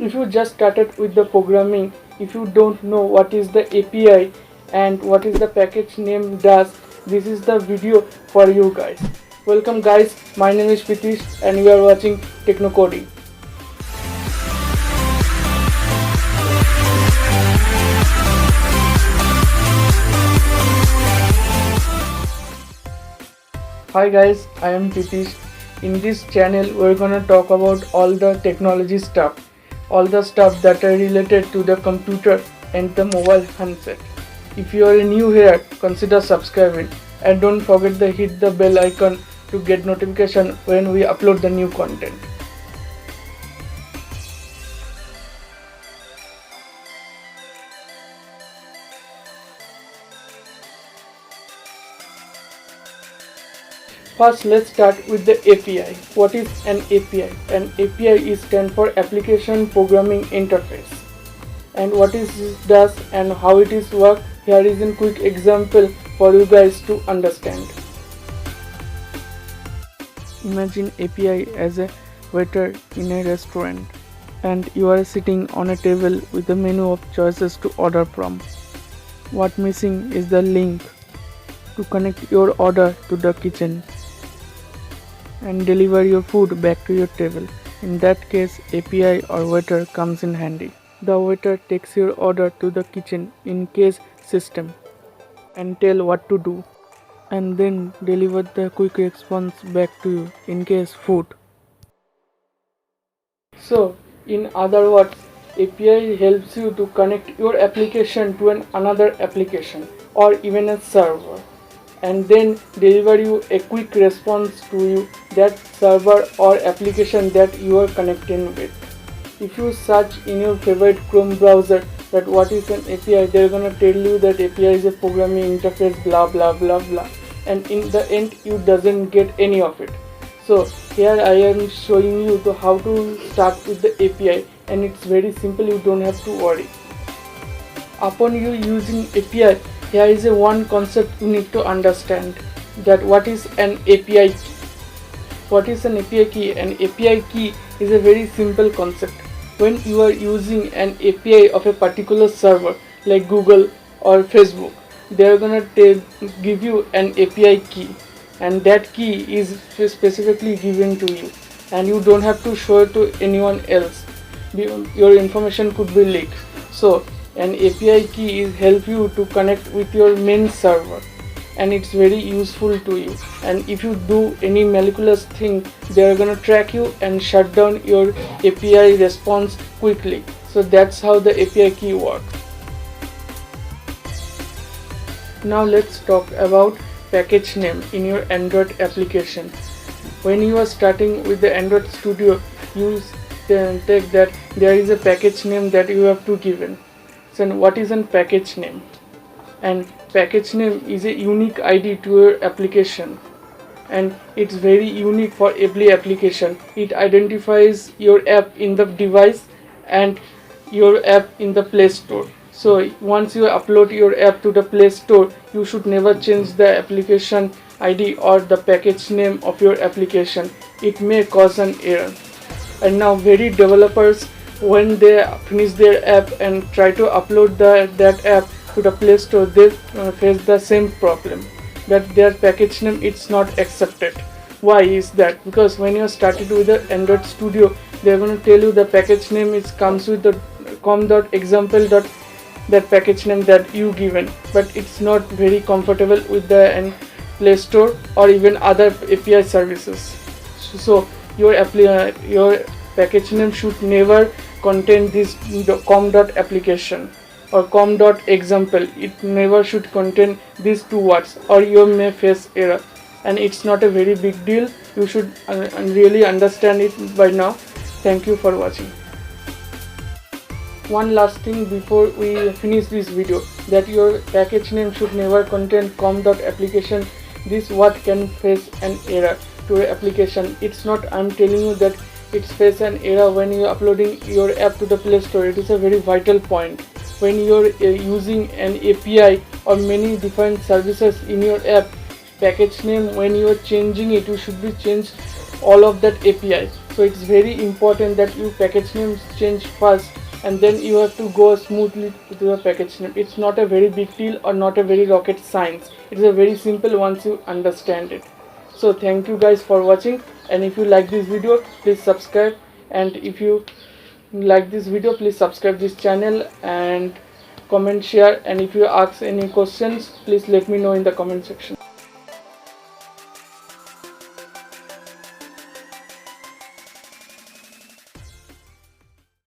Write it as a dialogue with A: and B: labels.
A: If you just started with the programming, if you don't know what is the API and what is the package name does, this is the video for you guys. Welcome guys, my name is Pritish and you are watching Technocoding. Hi guys, I am Pritish. In this channel we're gonna talk about all the technology stuff, all the stuff that are related to the computer and the mobile handset. If you are new here, consider subscribing and don't forget to hit the bell icon to get notification when we upload the new content. First, let's start with the API. What is an API? An API is stand for Application Programming Interface. And what it does and how it is work, here is a quick example for you guys to understand. Imagine API as a waiter in a restaurant and you are sitting on a table with a menu of choices to order from. What missing is the link to connect your order to the kitchen and deliver your food back to your table. In that case, API or waiter comes in handy. The waiter takes your order to the kitchen in case system and tell what to do and then deliver the quick response back to you in case food. So, in other words, API helps you to connect your application to another application or even a server, and then deliver you a quick response to you that server or application that you are connecting with. If you search in your favorite Chrome browser that what is an API, they're gonna tell you that API is a programming interface blah blah blah blah, and in the end you doesn't get any of it. So here I am showing you to how to start with the API, and it's very simple, you don't have to worry. Upon you using API, here is a one concept you need to understand, that what is an API key. What is an API key? An API key is a very simple concept. When you are using an API of a particular server like Google or Facebook, they are gonna give you an API key, and that key is specifically given to you and you don't have to show it to anyone else. Your information could be leaked. So an API key is help you to connect with your main server, and it's very useful to you, and if you do any malicious thing, they are gonna track you and shut down your API response quickly. So that's how the API key works. Now let's talk about package name in your Android application. When you are starting with the Android Studio, you take that there is a package name that you have to give in. So what is a package name? And package name is a unique ID to your application, and it's very unique for every application. It identifies your app in the device and your app in the Play Store. So once you upload your app to the Play Store, you should never change the application ID or the package name of your application. It may cause an error. And now very developers, when they finish their app and try to upload that app to the Play Store, they face the same problem, that their package name it's not accepted. Why is that? Because when you started with the Android Studio, they're going to tell you the package name comes with the com.example. That package name that you given, but it's not very comfortable with the Play Store or even other API services. So your package name should never contain this com.application or com.example. It never should contain these two words, or you may face error, and it's not a very big deal. You should really understand it by now. Thank you for watching. One last thing before we finish this video, that your package name should never contain com.application. This what can face an error to your application. It's not, I'm telling you that it's face an error when you're uploading your app to the Play Store. It is a very vital point. When you're using an API or many different services in your app, package name, when you're changing it, you should be changed all of that API. So it's very important that you package names change first, and then you have to go smoothly to the package name. It's not a very big deal or not a very rocket science. It's a very simple once you understand it. So thank you guys for watching, and if you like this video, please subscribe, and if you like this video, please subscribe this channel and comment, share, and if you ask any questions, please let me know in the comment section.